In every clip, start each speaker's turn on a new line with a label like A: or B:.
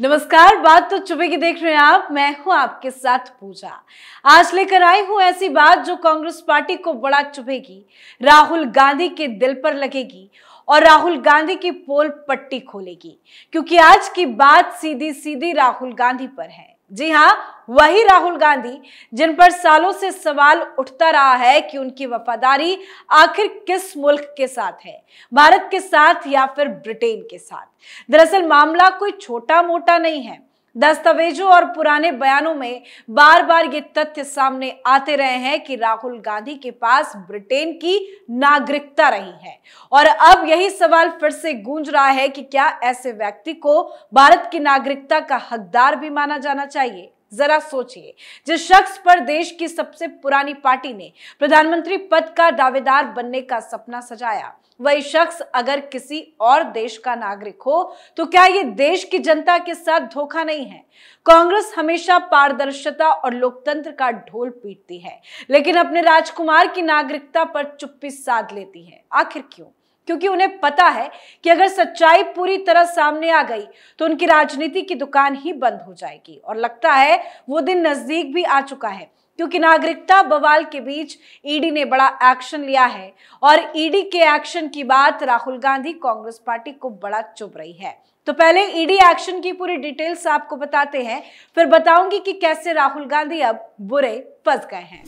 A: नमस्कार, बात तो चुभे की देख रहे हैं आप। मैं हूं आपके साथ पूजा। आज लेकर आई हूं ऐसी बात जो कांग्रेस पार्टी को बड़ा चुभेगी, राहुल गांधी के दिल पर लगेगी और राहुल गांधी की पोल पट्टी खोलेगी। क्योंकि आज की बात सीधी सीधी राहुल गांधी पर है। जी हां, वही राहुल गांधी जिन पर सालों से सवाल उठता रहा है कि उनकी वफादारी आखिर किस मुल्क के साथ है, भारत के साथ या फिर ब्रिटेन के साथ। दरअसल मामला कोई छोटा मोटा नहीं है। दस्तावेजों और पुराने बयानों में बार बार ये तथ्य सामने आते रहे हैं कि राहुल गांधी के पास ब्रिटेन की नागरिकता रही है। और अब यही सवाल फिर से गूंज रहा है कि क्या ऐसे व्यक्ति को भारत की नागरिकता का हकदार भी माना जाना चाहिए। जरा सोचिए, जिस शख्स पर देश की सबसे पुरानी पार्टी ने प्रधानमंत्री पद का दावेदार बनने का सपना सजाया, वही शख्स अगर किसी और देश का नागरिक हो तो क्या ये देश की जनता के साथ धोखा नहीं है। कांग्रेस हमेशा पारदर्शिता और लोकतंत्र का ढोल पीटती है, लेकिन अपने राजकुमार की नागरिकता पर चुप्पी साध लेती है। आखिर क्यों? क्योंकि उन्हें पता है कि अगर सच्चाई पूरी तरह सामने आ गई तो उनकी राजनीति की दुकान ही बंद हो जाएगी। और लगता है वो दिन नजदीक भी आ चुका है, क्योंकि नागरिकता बवाल के बीच ईडी ने बड़ा एक्शन लिया है। और ईडी के एक्शन की बात राहुल गांधी कांग्रेस पार्टी को बड़ा चुभ रही है। तो पहले ईडी एक्शन की पूरी डिटेल्स आपको बताते हैं, फिर बताऊंगी कि कैसे राहुल गांधी अब बुरे फंस गए हैं।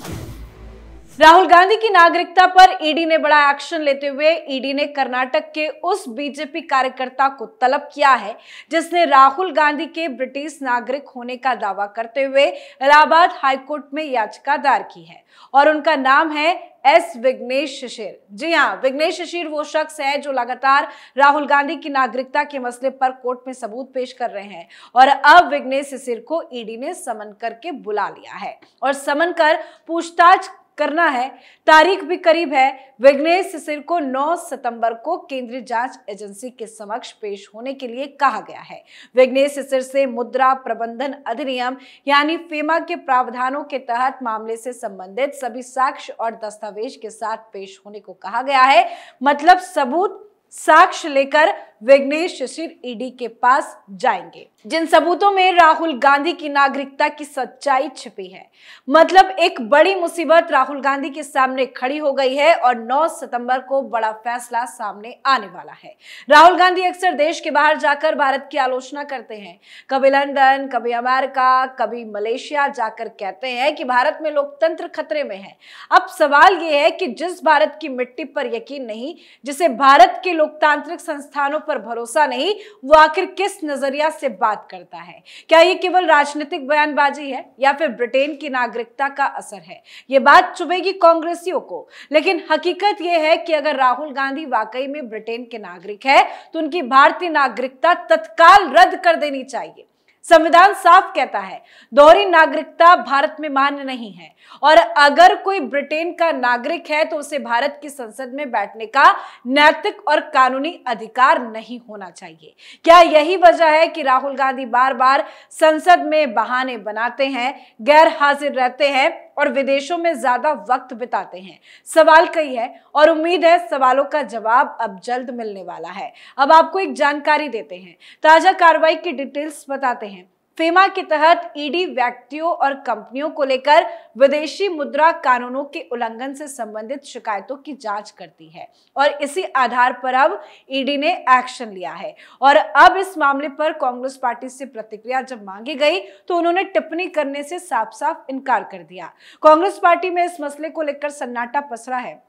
A: राहुल गांधी की नागरिकता पर ईडी ने बड़ा एक्शन लेते हुए ईडी ने कर्नाटक के उस बीजेपी कार्यकर्ता को तलब किया है जिसने राहुल गांधी के ब्रिटिश नागरिक होने का दावा करते हुए इलाहाबाद हाईकोर्ट में याचिका दायर की है। और उनका नाम है एस विघ्नेश शिशिर। जी हाँ, विघ्नेश शिशिर वो शख्स है जो लगातार राहुल गांधी की नागरिकता के मसले पर कोर्ट में सबूत पेश कर रहे हैं। और अब विघ्नेश शिशिर को ईडी ने समन करके बुला लिया है और समन कर पूछताछ करना है। तारीख भी करीब है। विघ्नेश शिशिर को 9 सितंबर को केंद्रीय जांच एजेंसी के समक्ष पेश होने के लिए कहा गया है। विघ्नेश शिशिर से मुद्रा प्रबंधन अधिनियम यानी फेमा के प्रावधानों के तहत मामले से संबंधित सभी साक्ष्य और दस्तावेज के साथ पेश होने को कहा गया है। मतलब सबूत साक्ष्य लेकर विघ्नेश शिशिर ईडी के पास जाएंगे, जिन सबूतों में राहुल गांधी की नागरिकता की सच्चाई छिपी है। मतलब एक बड़ी मुसीबत राहुल गांधी के सामने खड़ी हो गई है और 9 सितंबर को बड़ा फैसला सामने आने वाला है। राहुल गांधी अक्सर देश के बाहर जाकर भारत की आलोचना करते हैं, कभी लंदन, कभी अमेरिका, कभी मलेशिया जाकर कहते हैं कि भारत में लोकतंत्र खतरे में है। अब सवाल यह है कि जिस भारत की मिट्टी पर यकीन नहीं, जिसे भारत के लोकतांत्रिक संस्थानों पर भरोसा नहीं, वो आखिर किस नजरिया से बात करता है। क्या ये केवल राजनीतिक बयानबाजी है या फिर ब्रिटेन की नागरिकता का असर है? ये बात चुभेगी कांग्रेसियों को, लेकिन हकीकत ये है कि अगर राहुल गांधी वाकई में ब्रिटेन के नागरिक है तो उनकी भारतीय नागरिकता तत्काल रद्द कर देनी चाहिए। संविधान साफ कहता है दोहरी नागरिकता भारत में मान्य नहीं है, और अगर कोई ब्रिटेन का नागरिक है तो उसे भारत की संसद में बैठने का नैतिक और कानूनी अधिकार नहीं होना चाहिए। क्या यही वजह है कि राहुल गांधी बार बार संसद में बहाने बनाते हैं, गैर हाजिर रहते हैं और विदेशों में ज्यादा वक्त बिताते हैं? सवाल कई है और उम्मीद है सवालों का जवाब अब जल्द मिलने वाला है। अब आपको एक जानकारी देते हैं, ताजा कार्रवाई की डिटेल्स बताते हैं। फेमा के तहत ईडी व्यक्तियों और कंपनियों को लेकर विदेशी मुद्रा कानूनों के उल्लंघन से संबंधित शिकायतों की जांच करती है और इसी आधार पर अब ईडी ने एक्शन लिया है। और अब इस मामले पर कांग्रेस पार्टी से प्रतिक्रिया जब मांगी गई तो उन्होंने टिप्पणी करने से साफ साफ इनकार कर दिया। कांग्रेस पार्टी में इस मसले को लेकर सन्नाटा पसरा है,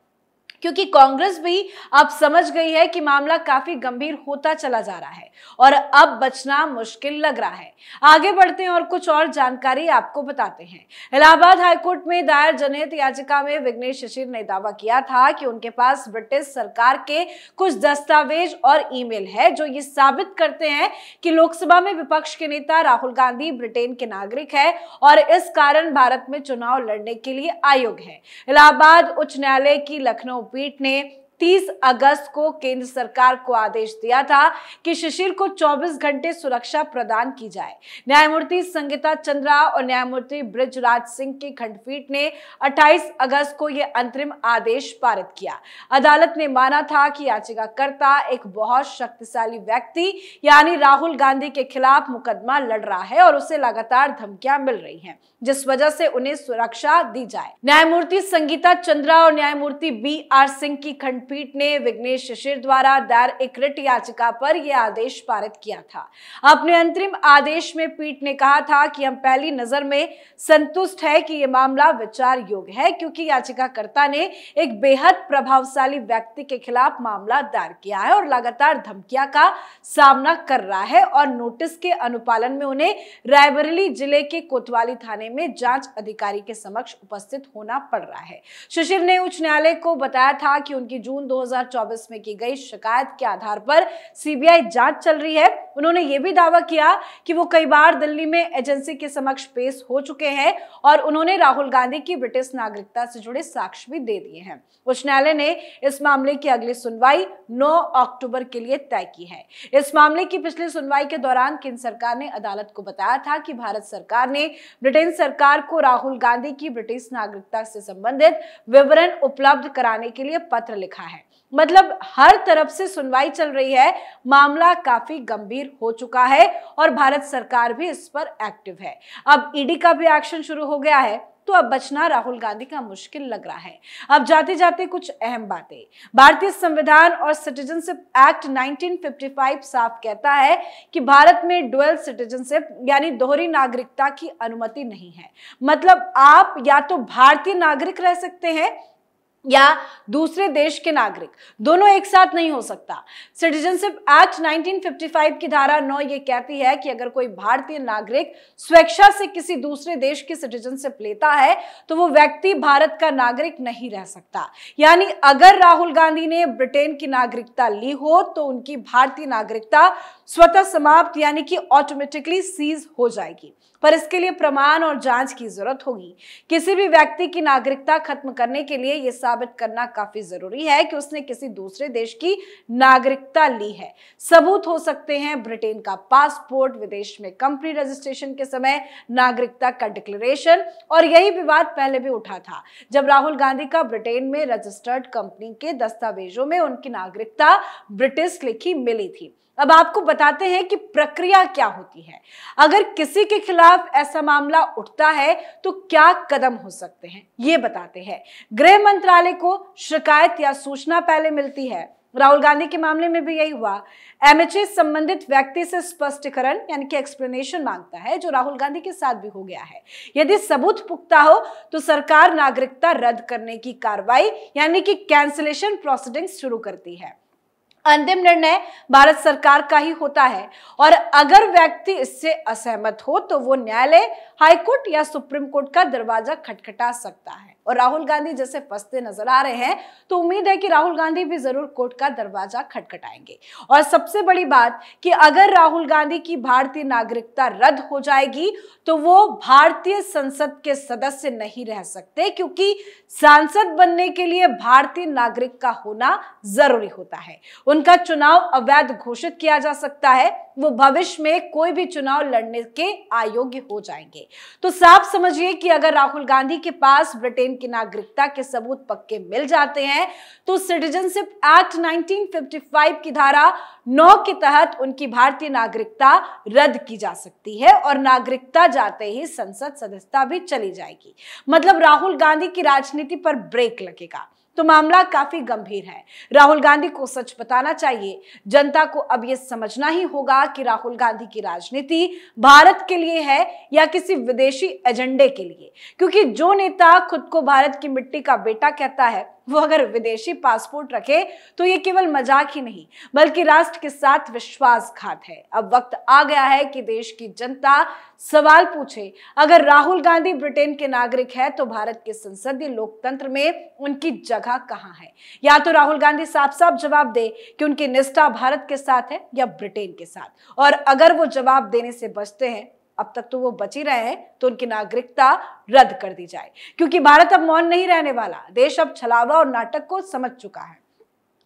A: क्योंकि कांग्रेस भी अब समझ गई है कि मामला काफी गंभीर होता चला जा रहा है और अब बचना मुश्किल लग रहा है। आगे बढ़ते हैं और कुछ और जानकारी आपको बताते हैं। इलाहाबाद हाईकोर्ट में दायर जनहित याचिका में विघ्नेश शिशिर ने दावा किया था कि उनके पास ब्रिटिश सरकार के कुछ दस्तावेज और ईमेल है जो ये साबित करते हैं कि लोकसभा में विपक्ष के नेता राहुल गांधी ब्रिटेन के नागरिक है और इस कारण भारत में चुनाव लड़ने के लिए अयोग्य है। इलाहाबाद उच्च न्यायालय की लखनऊ पीठ ने 30 अगस्त को केंद्र सरकार को आदेश दिया था कि शिशिर को 24 घंटे सुरक्षा प्रदान की जाए। न्यायमूर्ति संगीता चंद्रा और न्यायमूर्ति बृजराज सिंह की खंडपीठ ने 28 अगस्त को यह अंतरिम आदेश पारित किया। अदालत ने माना था कि याचिकाकर्ता एक बहुत शक्तिशाली व्यक्ति यानी राहुल गांधी के खिलाफ मुकदमा लड़ रहा है और उसे लगातार धमकियां मिल रही हैं, जिस वजह से उन्हें सुरक्षा दी जाए। न्यायमूर्ति संगीता चंद्रा और न्यायमूर्ति BR सिंह की खंडपीठ ने विघ्नेश शिशिर द्वारा दायर एक रिट याचिका पर यह आदेश पारित किया था। अपने अंतरिम आदेश में पीठ ने कहा था कि हम पहली नजर में संतुष्ट है कि यह मामला विचार योग्य है, क्योंकि याचिकाकर्ता ने एक बेहद प्रभावशाली व्यक्ति के खिलाफ मामला दायर किया है और लगातार धमकियां का सामना कर रहा है और नोटिस के अनुपालन में उन्हें रायबरेली जिले के कोतवाली थाने में जांच अधिकारी के समक्ष उपस्थित होना पड़ रहा है। शिशिर ने उच्च न्यायालय को बताया था कि उनकी जून 2024 में की गई शिकायत के आधार पर CBI जांच चल रही है। उन्होंने यह भी दावा किया कि वो कई बार दिल्ली में एजेंसी के समक्ष पेश हो चुके हैं और उन्होंने राहुल गांधी की ब्रिटिश नागरिकता से जुड़े साक्ष्य भी दे दिए हैं। उच्च न्यायालय ने इस मामले की अगली सुनवाई 9 अक्टूबर के लिए तय की है। इस मामले की पिछली सुनवाई के दौरान केंद्र सरकार ने अदालत को बताया था कि भारत सरकार ने ब्रिटेन सरकार को राहुल गांधी की ब्रिटिश नागरिकता से संबंधित विवरण उपलब्ध कराने के लिए पत्र लिखा है। मतलब हर तरफ से सुनवाई चल रही है, मामला काफी गंभीर हो चुका है और भारत सरकार भी इस पर एक्टिव है। अब ईडी का भी एक्शन शुरू हो गया है, तो अब बचना राहुल गांधी का मुश्किल लग रहा है। अब जाते जाते कुछ अहम बातें। भारतीय संविधान और सिटीजनशिप एक्ट 1955 साफ कहता है कि भारत में डुअल सिटीजनशिप यानी दोहरी नागरिकता की अनुमति नहीं है। मतलब आप या तो भारतीय नागरिक रह सकते हैं या दूसरे देश के नागरिक, दोनों एक साथ नहीं हो सकता। सिटीजनशिप एक्ट 1955 की धारा 9 ये कहती है कि अगर कोई भारतीय नागरिक स्वेच्छा से किसी दूसरे देश की सिटीजनशिप लेता है तो वो व्यक्ति भारत का नागरिक नहीं रह सकता। यानी अगर राहुल गांधी ने ब्रिटेन की नागरिकता ली हो तो उनकी भारतीय नागरिकता स्वतः समाप्त यानी कि ऑटोमेटिकली सीज हो जाएगी। पर इसके लिए प्रमाण और जांच की जरूरत होगी। किसी भी व्यक्ति की नागरिकता खत्म करने के लिए यह साबित करना काफी जरूरी है कि उसने किसी दूसरे देश की नागरिकता ली है। सबूत हो सकते हैं ब्रिटेन का पासपोर्ट, विदेश में कंपनी रजिस्ट्रेशन के समय नागरिकता का डिक्लेरेशन। और यही विवाद पहले भी उठा था जब राहुल गांधी का ब्रिटेन में रजिस्टर्ड कंपनी के दस्तावेजों में उनकी नागरिकता ब्रिटिश लिखी मिली थी। अब आपको बताते हैं कि प्रक्रिया क्या होती है। अगर किसी के खिलाफ ऐसा मामला उठता है तो क्या कदम हो सकते हैं, ये बताते हैं। गृह मंत्रालय को शिकायत या सूचना पहले मिलती है। राहुल गांधी के मामले में भी यही हुआ। MHA संबंधित व्यक्ति से स्पष्टीकरण यानी कि एक्सप्लेनेशन मांगता है, जो राहुल गांधी के साथ भी हो गया है। यदि सबूत पुख्ता हो तो सरकार नागरिकता रद्द करने की कार्रवाई यानी कि कैंसिलेशन प्रोसीडिंग्स शुरू करती है। अंतिम निर्णय भारत सरकार का ही होता है और अगर व्यक्ति इससे असहमत हो तो वो न्यायालय, हाईकोर्ट या सुप्रीम कोर्ट का दरवाजा खटखटा सकता है। और राहुल गांधी जैसे फंसते नजर आ रहे हैं तो उम्मीद है कि राहुल गांधी भी जरूर कोर्ट का दरवाजा खटखटाएंगे। और सबसे बड़ी बात कि अगर राहुल गांधी की भारतीय नागरिकता रद्द हो जाएगी तो वो भारतीय संसद के सदस्य नहीं रह सकते, क्योंकि सांसद बनने के लिए भारतीय नागरिक का होना जरूरी होता है। उनका चुनाव अवैध घोषित किया जा सकता है, वो भविष्य में कोई भी चुनाव लड़ने के अयोग्य हो जाएंगे। तो साफ समझिए कि अगर राहुल गांधी के पास ब्रिटेन की नागरिकता के सबूत पक्के मिल जाते हैं तो सिटीजनशिप एक्ट 1955 की धारा 9 के तहत उनकी भारतीय नागरिकता रद्द की जा सकती है और नागरिकता जाते ही संसद सदस्यता भी चली जाएगी। मतलब राहुल गांधी की राजनीति पर ब्रेक लगेगा। तो मामला काफी गंभीर है। राहुल गांधी को सच बताना चाहिए। जनता को अब यह समझना ही होगा कि राहुल गांधी की राजनीति भारत के लिए है या किसी विदेशी एजेंडे के लिए, क्योंकि जो नेता खुद को भारत की मिट्टी का बेटा कहता है वो अगर विदेशी पासपोर्ट रखे तो ये केवल मजाक ही नहीं बल्कि राष्ट्र के साथ विश्वासघात है। अब वक्त आ गया है कि देश की जनता सवाल पूछे, अगर राहुल गांधी ब्रिटेन के नागरिक है तो भारत के संसदीय लोकतंत्र में उनकी जगह कहां है? या तो राहुल गांधी साफ साफ जवाब दे कि उनकी निष्ठा भारत के साथ है या ब्रिटेन के साथ, और अगर वो जवाब देने से बचते हैं, अब तक तो वो बच ही रहे हैं, तो उनकी नागरिकता रद्द कर दी जाए, क्योंकि भारत अब मौन नहीं रहने वाला। देश अब छलावा और नाटक को समझ चुका है।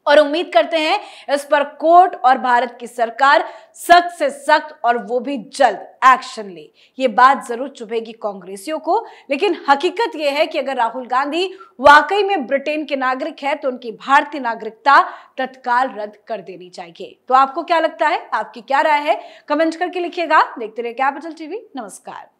A: और उम्मीद करते हैं इस पर कोर्ट और भारत की सरकार सख्त से सख्त और वो भी जल्द एक्शन ले। ये बात जरूर चुभेगी कांग्रेसियों को, लेकिन हकीकत ये है कि अगर राहुल गांधी वाकई में ब्रिटेन के नागरिक है तो उनकी भारतीय नागरिकता तत्काल रद्द कर देनी चाहिए। तो आपको क्या लगता है, आपकी क्या राय है, कमेंट करके लिखिएगा। देखते रहिए कैपिटल टीवी। नमस्कार।